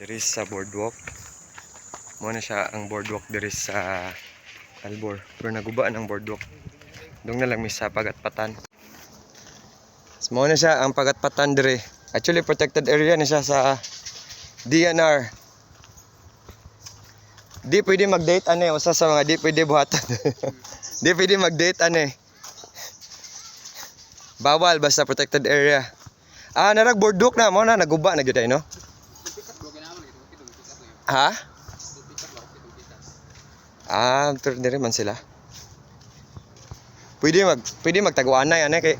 Diri sa boardwalk. Mo na siya ang boardwalk diri sa Albor. Pero nagubaan ang boardwalk. Doon na lang may sa Pagatpatan. So, mo na siya ang Pagatpatan diri. Actually protected area na siya sa DNR. Di pwede mag-date ane, usa sa mga di pwede buhatan. Di pwede mag-date ane. Bawal basta protected area. Narag boardwalk na mo na naguba na gyud ay no. Ha? Pero dire man sila. Pwede magtaguanay ana kay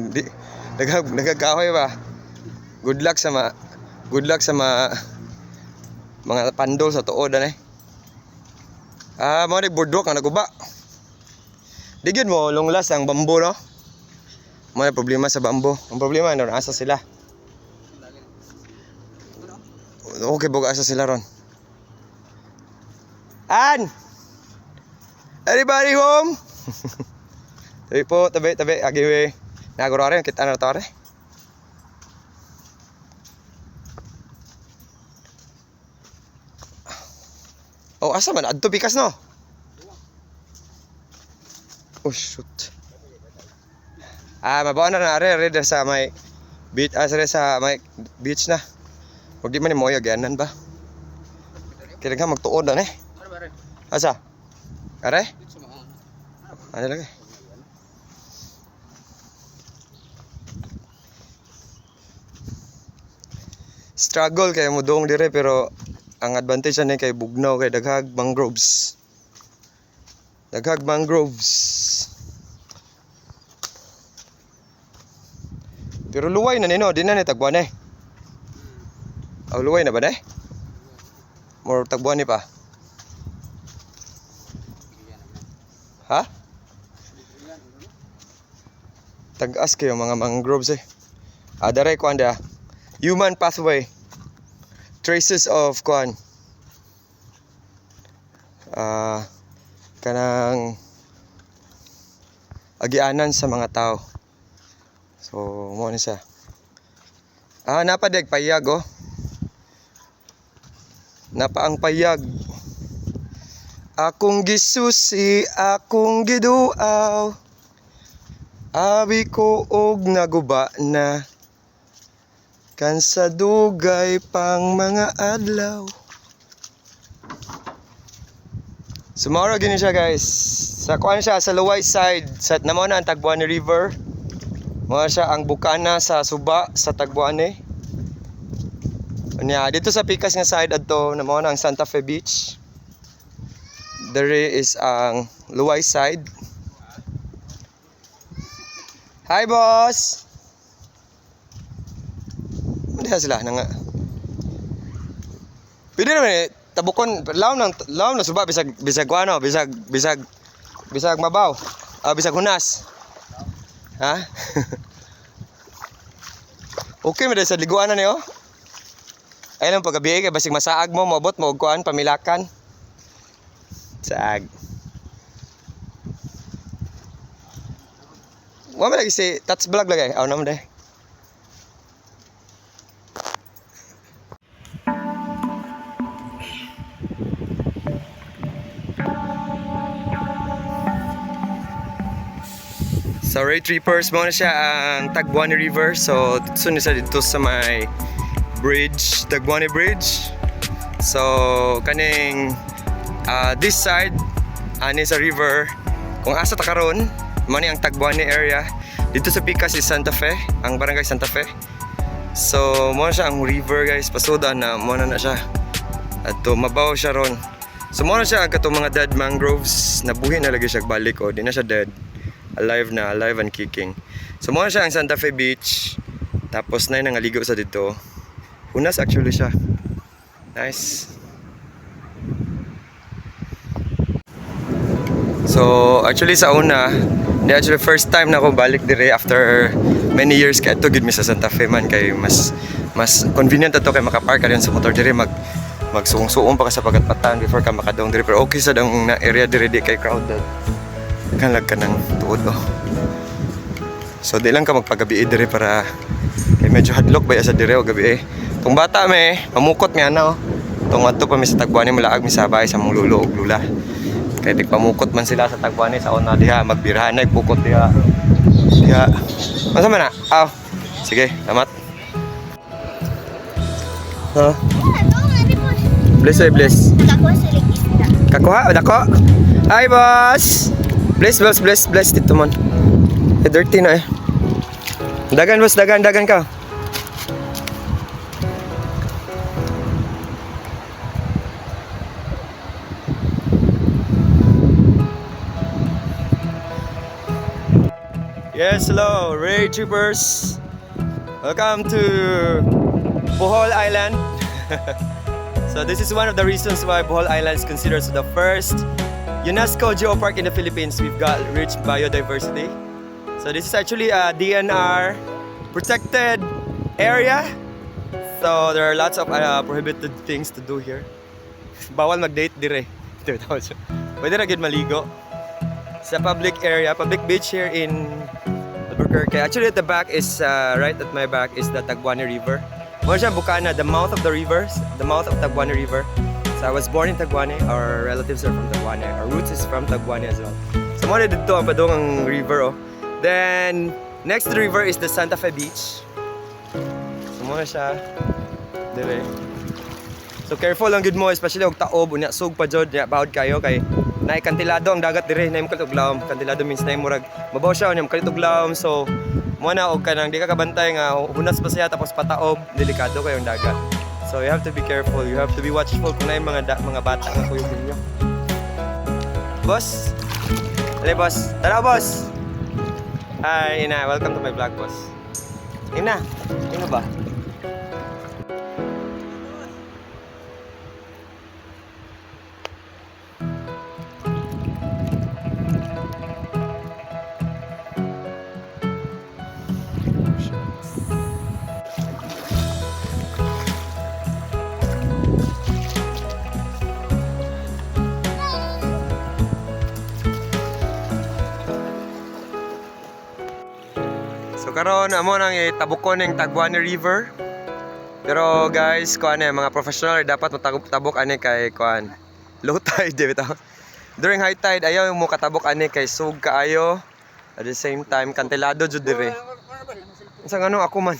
di nagkakahoy ba. Good luck sa mga pandol sa tuod ani. Mo ni boardwalk ang naguba. Digid mo long last ang bambo no. Mo na problema sa bambo. Ang problema na asa sila. Okay, buga asa sila ron. Everybody home? Tabi po, tabi, agiwe. Nagurare, kita na tawari. Asa man? Adto pikas no? Oh, shoot. Mabawa na are sa may beach, sa may beach na. Huwag di man yung moyo, ganan ba? Kaya nga magtuod na eh. Asa? Are? Ano lagi? Struggle kaya mo doong dire pero ang advantage na kay bugnaw kay daghag mangroves. Daghag mangroves. Pero luway na nino, di na ni tagbuan eh. Luway na ba na eh? More tagbuan ni pa? Ha? Tag-as kayo mga mangroves eh. Daray kuan da. Human pathway. Traces of kuan. Kanang agianan sa mga tao. So, mo ni siya. Napadeg payag oh. Napa ang payag. Akong gisusi, akong giduaw. Abi ko og naguba na. Kansa dugay pang mga adlaw. Sumara gini siya guys. Sa kuan siya sa Luway side. Sa namo na ang Tagbuani River. Mga siya ang bukana sa Suba sa Tagbuani. Dito sa pikas nga side adto namo na ang Santa Fe Beach. There is ang Luway side. Hi boss. Ano sila nga? Pwede naman eh tabukon laom na Suba bisag ano, bisag mabaw. Bisag hunas. Ha? Okay man sa liguan na niyo. Ayun ang paggabi kay basig masaag mo, mabot mo og kuan pamilakan. Saag. Wa man lagi si touch vlog lagi. Aw naman dai. So Ray Trippers mo na siya ang Tagbuani River. So sunod sa dito sa may bridge, Tagbuani Bridge. So kaning this side ani sa river kung asa ta karon mani ang Tagbuani area. Dito sa pikas is Santa Fe, ang barangay Santa Fe. So mo na siya ang river guys, pasudan na mo na siya. Adto mabaw siya ron. So mo na siya ang katong mga dead mangroves, nabuhi na lagi siya balik di na siya dead. Alive and kicking. So mo na siya ang Santa Fe Beach. Tapos na nangaligo sa dito. Hunas actually siya. Nice. So actually sa una, actually first time na ako balik dire after many years kay to gid mi sa Santa Fe man kay mas convenient ato kay makapark ka rin sa motor dire magsuong-suong pa ka sa Pagatpatan before ka makadong dire pero okay sa dang na area dire di kay crowded. Kalag ka ng tuod oh. So di lang ka magpagabi dire para kay medyo hadlok ba sa dire o gabi Tung bata me, pamukot mi ana oh. Tung adto pa mi sa Tagbuani malaag mi sabay sa mong lulo ug lula. Kay tigpamukot man sila sa Tagbuani sa una diha magbirahan na pukot diha. Diha. Masa man na? Aw. Sige, salamat. Ha? Bless ay bless. Kakuha, dako. Hi boss. Bless dito man. Dirty na eh. Dagan boss, dagan ka. Yes, hello, Ray Troopers. Welcome to Bohol Island. So this is one of the reasons why Bohol Island is considered the first UNESCO Geopark in the Philippines. We've got rich biodiversity. So this is actually a DNR protected area. So there are lots of prohibited things to do here. Bawal mag-date dire. Pwede na gid maligo. It's a public area, public beach here in Albuquerque. Actually at the back is, right at my back is the Tagbuani River. Muna siya Bukana, the mouth of the rivers, the mouth of Tagbuani River. So I was born in Tagbuani, our relatives are from Tagbuani, our roots is from Tagbuani as well. So muna dito ang padong ang river oh. Then, next to the river is the Santa Fe Beach. So muna siya, dire. So careful lang gud mo, especially og taob, unya sug pa jud, bawod kayo kay naay kantilado ang dagat dire, naay mo kalituglawom. Kantilado means naay murag mabaw siya unya kalituglawom. So mo na og kanang di ka kabantay nga hunas pa siya tapos pataob, delikado kayo ang dagat. So you have to be careful, you have to be watchful kung naay mga bata nga kuyog ninyo. Boss. Dali boss. Tara boss. Hi, Ina, welcome to my vlog boss. Ina, ino ba? So karon amo nang itabukon ng Tagbuani River. Pero guys, kuan mga professional dapat matabok ani kay kuan low tide bitaw. During high tide ayaw mo katabok ani kay sug kaayo. At the same time kantilado jud dire. Unsa ngano ako man.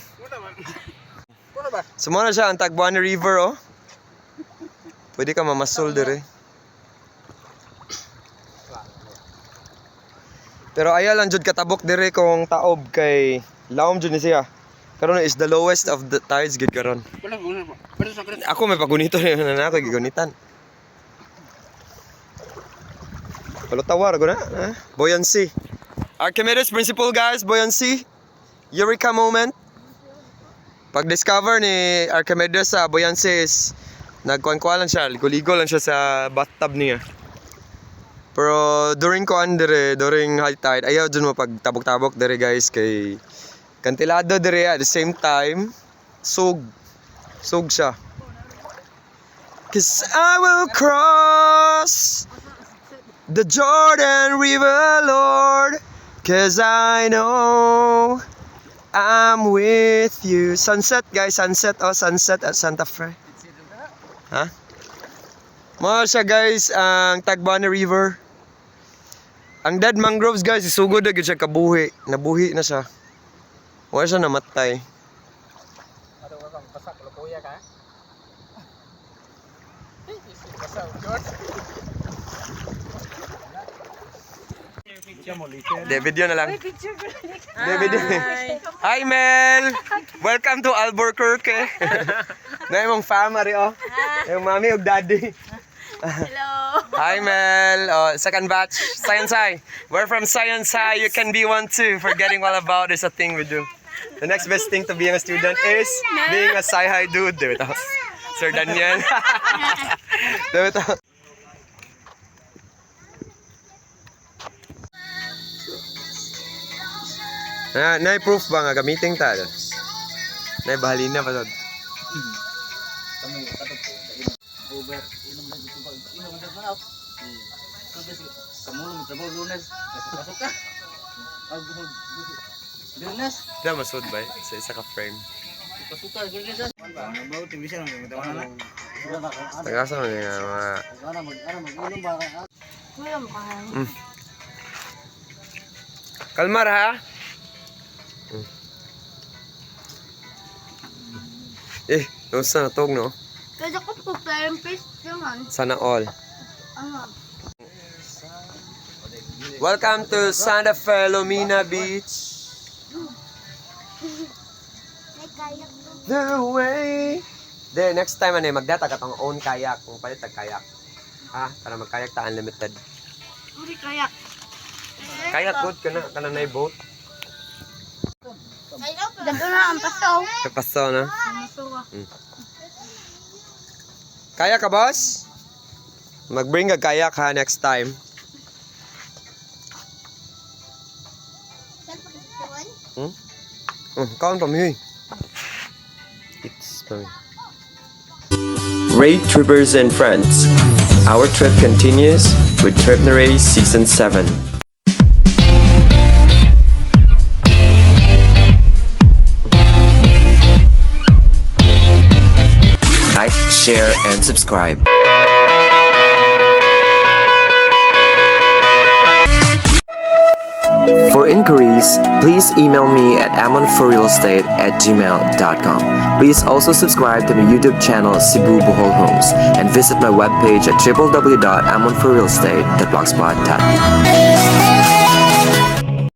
Sumo na siya ang Tagbuani River oh. Pwede ka mamasol dire. Pero ayaw lang jud katabok dire kung taob kay laom jud ni siya. Karon is the lowest of the tides gid karon. Ako may pagunito na ako gigunitan. Palutawar ko na, buoyancy. Archimedes principle guys, buoyancy. Eureka moment. Pag-discover ni Archimedes sa buoyancy is nagkuan-kuan lang siya, ligo-ligo lang siya sa bathtub niya. Pero during high tide, ayaw dun mo pagtabok-tabok dire guys kay kantilado dire at the same time sug siya. Cause I will cross the Jordan River, Lord, cause I know I'm with you. Sunset guys, sunset at Santa Fe. Ha? Mga siya guys, ang Tagbuani River. Ang dead mangroves guys, isugod na siya kabuhi. Nabuhi na siya. Wala siya namatay. Video na lang. Video. Hi Mel! Welcome to Albuquerque. Ngayon mong family oh. Yung mami ug daddy. Hello. Hi Mel, second batch, Science High. We're from Science High, you can be one too. Forgetting all about is a thing we do. The next best thing to being a student is being a Sci High dude. Diba ito? Sir Daniel. Diba ito? Na-proof ba nga gamitin ta? Na-bahalina pa sa over inom na dito pag inom na manaw. Kasi kamulong trabaho Lunes, pasok ka. Lunes. Dila masud ba sa isa ka frame. Pasukan ko rin sa. Ang bawo TV siya nang tawanan na. Tagasa mo nga mga... Mag-inom ba ka? Kuya mo ka. Kalmar ha? Eh, gusto na tog no? Kaya ko po parang fish naman. Sana all. Ano? Welcome to Santa Fe, Lomina Beach. May kayak to. The way. There, next time ano, magdata ka tong own kayak. Kung palit tag kayak. Ha? Para magkayak ta unlimited. Uri kayak. Kayak good ka na. Ka na boat. Dito na ang pasaw. Kapaso na. Masuwa. Kayak ka, boss? Mag-bring ka kayak ha next time. Kaon pa mi. It's fine. Raid Trippers and Friends. Our trip continues with Trip Narray Season 7. Like, share, and subscribe. For inquiries, please email me at amonforrealestate@gmail.com. Please also subscribe to my YouTube channel Cebu Bohol Homes and visit my webpage at www.amonforrealestate.blogspot.com.